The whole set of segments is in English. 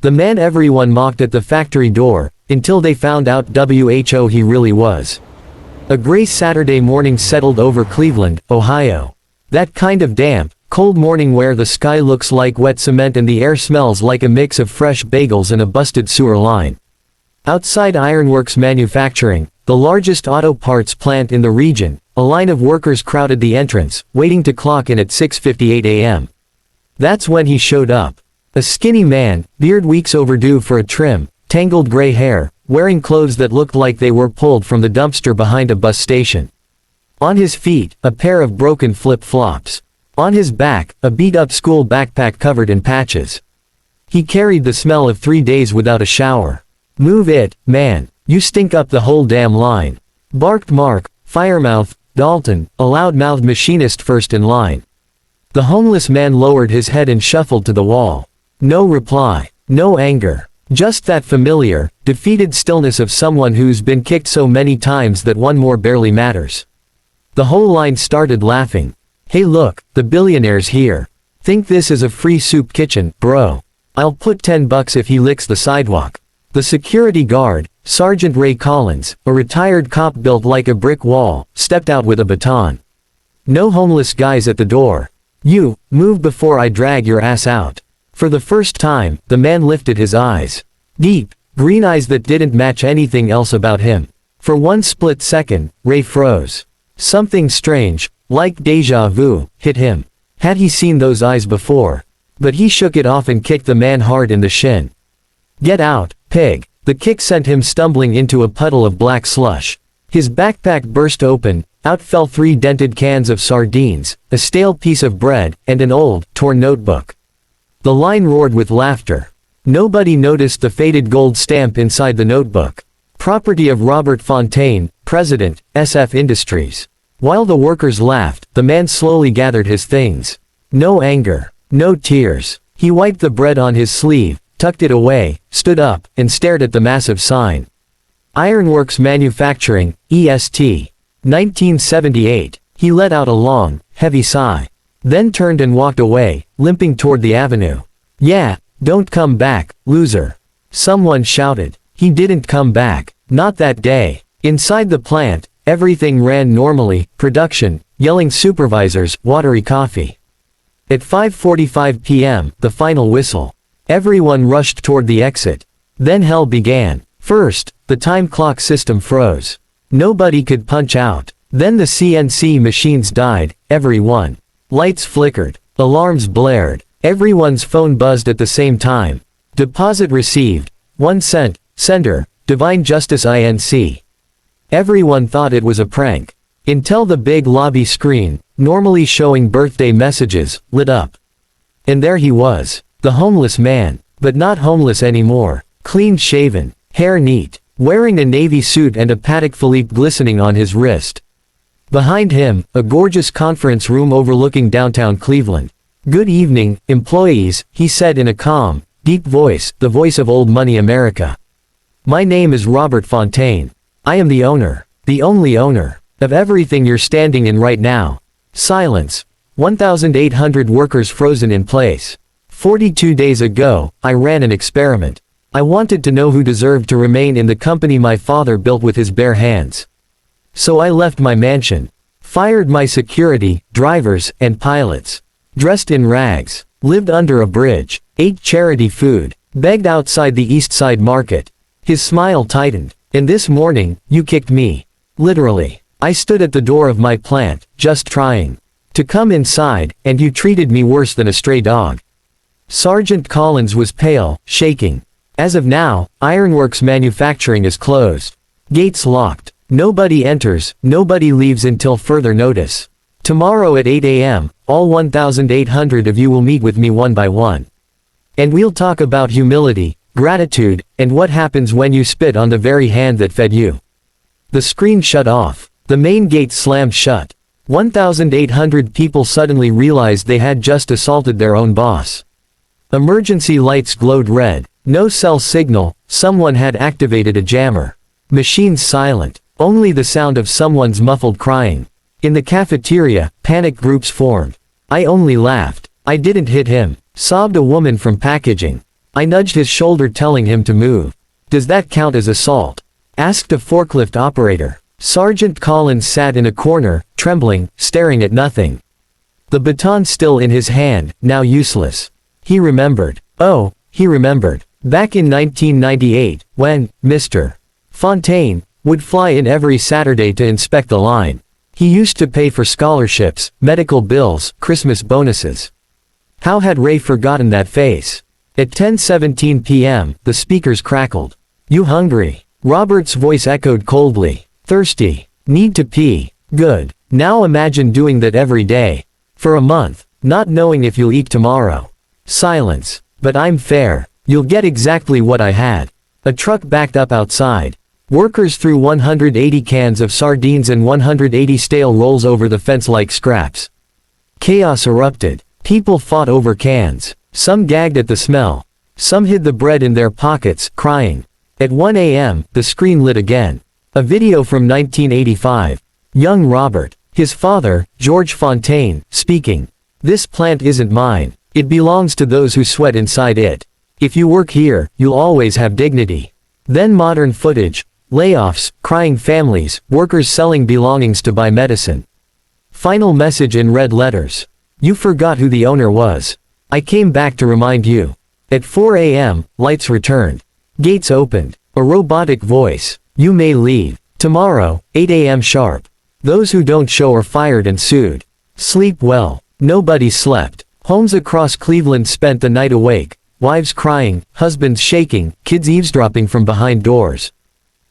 The man everyone mocked at the factory door, until they found out who he really was. A gray Saturday morning settled over Cleveland, Ohio. That kind of damp, cold morning where the sky looks like wet cement and the air smells like a mix of fresh bagels and a busted sewer line. Outside IronWorks Manufacturing, the largest auto parts plant in the region, a line of workers crowded the entrance, waiting to clock in at 6:58 a.m. That's when he showed up. A skinny man, beard weeks overdue for a trim, tangled gray hair, wearing clothes that looked like they were pulled from the dumpster behind a bus station. On his feet, a pair of broken flip-flops. On his back, a beat-up school backpack covered in patches. He carried the smell of 3 days without a shower. "Move it, man. You stink up the whole damn line," barked Mark, Firemouth, Dalton, a loud-mouthed machinist first in line. The homeless man lowered his head and shuffled to the wall. No reply. No anger. Just that familiar, defeated stillness of someone who's been kicked so many times that one more barely matters. The whole line started laughing. "Hey look, the billionaire's here. Think this is a free soup kitchen, bro? I'll put $10 if he licks the sidewalk." The security guard, Sergeant Ray Collins, a retired cop built like a brick wall, stepped out with a baton. "No homeless guys at the door. You, move before I drag your ass out." For the first time, the man lifted his eyes. Deep, green eyes that didn't match anything else about him. For one split second, Ray froze. Something strange, like déjà vu, hit him. Had he seen those eyes before? But he shook it off and kicked the man hard in the shin. "Get out, pig." The kick sent him stumbling into a puddle of black slush. His backpack burst open, out fell 3 dented cans of sardines, a stale piece of bread, and an old, torn notebook. The line roared with laughter. Nobody noticed the faded gold stamp inside the notebook. Property of Robert Fontaine, President, SF Industries. While the workers laughed, the man slowly gathered his things. No anger. No tears. He wiped the bread on his sleeve, tucked it away, stood up, and stared at the massive sign. IronWorks Manufacturing, EST. 1978. He let out a long, heavy sigh. Then turned and walked away, limping toward the avenue. "Yeah, don't come back, loser." Someone shouted. He didn't come back. Not that day. Inside the plant, everything ran normally, production, yelling supervisors, watery coffee. At 5:45 p.m., the final whistle. Everyone rushed toward the exit. Then hell began. First, the time clock system froze. Nobody could punch out. Then the CNC machines died, every one. Lights flickered. Alarms blared. Everyone's phone buzzed at the same time. Deposit received. 1 cent. Sender, Divine Justice Inc. Everyone thought it was a prank. Until the big lobby screen, normally showing birthday messages, lit up. And there he was. The homeless man. But not homeless anymore. Clean shaven. Hair neat. Wearing a navy suit and a Patek Philippe glistening on his wrist. Behind him, a gorgeous conference room overlooking downtown Cleveland. "Good evening, employees," he said in a calm, deep voice, the voice of old money America. "My name is Robert Fontaine. I am the owner, the only owner, of everything you're standing in right now." Silence. 1,800 workers frozen in place. 42 days ago, I ran an experiment. I wanted to know who deserved to remain in the company my father built with his bare hands. So I left my mansion. Fired my security, drivers, and pilots. Dressed in rags. Lived under a bridge. Ate charity food. Begged outside the East Side Market. His smile tightened. "And this morning, you kicked me. Literally. I stood at the door of my plant, just trying to come inside, and you treated me worse than a stray dog." Sergeant Collins was pale, shaking. "As of now, IronWorks Manufacturing is closed. Gates locked. Nobody enters, nobody leaves until further notice. Tomorrow at 8 a.m., all 1,800 of you will meet with me one by one. And we'll talk about humility, gratitude, and what happens when you spit on the very hand that fed you." The screen shut off. The main gate slammed shut. 1,800 people suddenly realized they had just assaulted their own boss. Emergency lights glowed red. No cell signal, someone had activated a jammer. Machines silent. Only the sound of someone's muffled crying. In the cafeteria, panic groups formed. "I only laughed. I didn't hit him," sobbed a woman from packaging. I nudged his shoulder telling him to move. Does that count as assault? Asked a forklift operator. Sergeant Collins sat in a corner, trembling, staring at nothing. The baton still in his hand, now useless. He remembered. Oh, he remembered. Back in 1998, when Mr. Fontaine would fly in every Saturday to inspect the line. He used to pay for scholarships, medical bills, Christmas bonuses. How had Ray forgotten that face? At 10:17 p.m., the speakers crackled. You hungry? Robert's voice echoed coldly. Thirsty. Need to pee. Good. Now imagine doing that every day. For a month. Not knowing if you'll eat tomorrow. Silence. But I'm fair. You'll get exactly what I had. A truck backed up outside. Workers threw 180 cans of sardines and 180 stale rolls over the fence like scraps. Chaos erupted. People fought over cans. Some gagged at the smell. Some hid the bread in their pockets, crying. At 1 a.m., the screen lit again. A video from 1985. Young Robert, his father, George Fontaine, speaking. This plant isn't mine. It belongs to those who sweat inside it. If you work here, you'll always have dignity. Then modern footage, layoffs, crying families, workers selling belongings to buy medicine. Final message in red letters. You forgot who the owner was. I came back to remind you. At 4 a.m., lights returned. Gates opened. A robotic voice. You may leave. Tomorrow, 8 a.m. sharp. Those who don't show are fired and sued. Sleep well. Nobody slept. Homes across Cleveland spent the night awake. Wives crying, husbands shaking, kids eavesdropping from behind doors.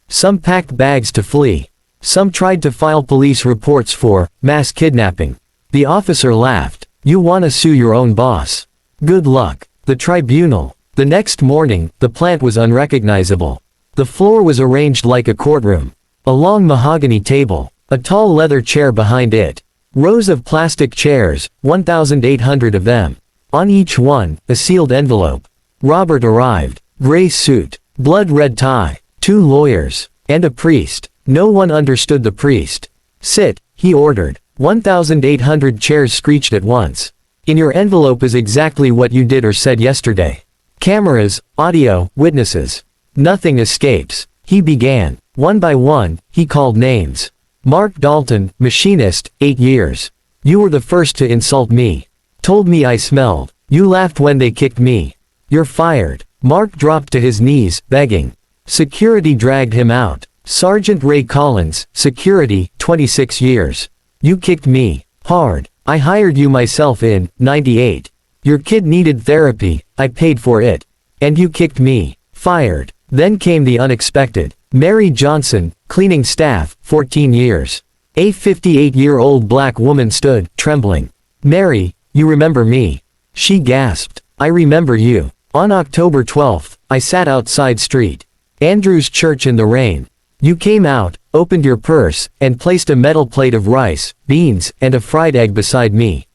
Some packed bags to flee. Some tried to file police reports for mass kidnapping. The officer laughed. You wanna sue your own boss. Good luck. The tribunal. The next morning, the plant was unrecognizable. The floor was arranged like a courtroom. A long mahogany table. A tall leather chair behind it. Rows of plastic chairs, 1,800 of them. On each one, a sealed envelope. Robert arrived. Gray suit. Blood-red tie. 2 lawyers. And a priest. No one understood the priest. Sit, he ordered. 1,800 chairs screeched at once. In your envelope is exactly what you did or said yesterday. Cameras, audio, witnesses. Nothing escapes. He began. One by one, he called names. Mark Dalton, machinist, 8 years. You were the first to insult me. Told me I smelled. You laughed when they kicked me. You're fired. Mark dropped to his knees, begging. Security dragged him out. Sergeant Ray Collins, security, 26 years. You kicked me. Hard. I hired you myself in 98. Your kid needed therapy, I paid for it. And you kicked me. Fired. Then came the unexpected. Mary Johnson, cleaning staff, 14 years. A 58-year-old black woman stood, trembling. Mary, you remember me? She gasped. I remember you. On October 12th, I sat outside St. Andrew's Church in the rain. You came out, opened your purse, and placed a metal plate of rice, beans, and a fried egg beside me.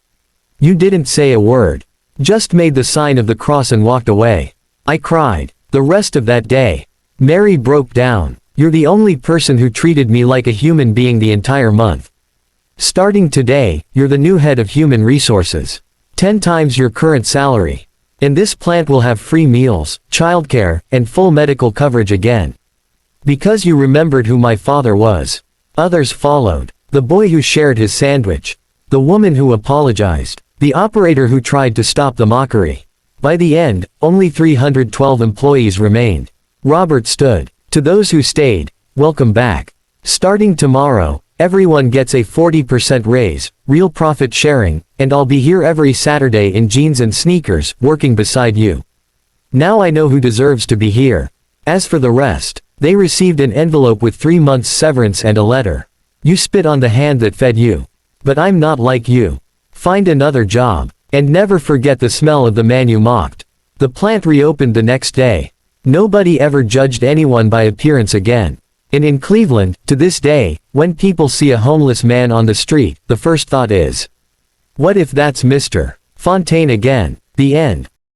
You didn't say a word. Just made the sign of the cross and walked away. I cried. The rest of that day. Mary broke down. You're the only person who treated me like a human being the entire month. Starting today, you're the new head of human resources. 10 times your current salary. And this plant will have free meals, childcare, and full medical coverage again. Because you remembered who my father was. Others followed. The boy who shared his sandwich. The woman who apologized. The operator who tried to stop the mockery. By the end, only 312 employees remained. Robert stood. To those who stayed, welcome back. Starting tomorrow, everyone gets a 40% raise, real profit sharing, and I'll be here every Saturday in jeans and sneakers, working beside you. Now I know who deserves to be here. As for the rest, they received an envelope with 3 months severance and a letter. You spit on the hand that fed you. But I'm not like you. Find another job. And never forget the smell of the man you mocked. The plant reopened the next day. Nobody ever judged anyone by appearance again. And in Cleveland, to this day, when people see a homeless man on the street, the first thought is, what if that's Mr. Fontaine again? The end.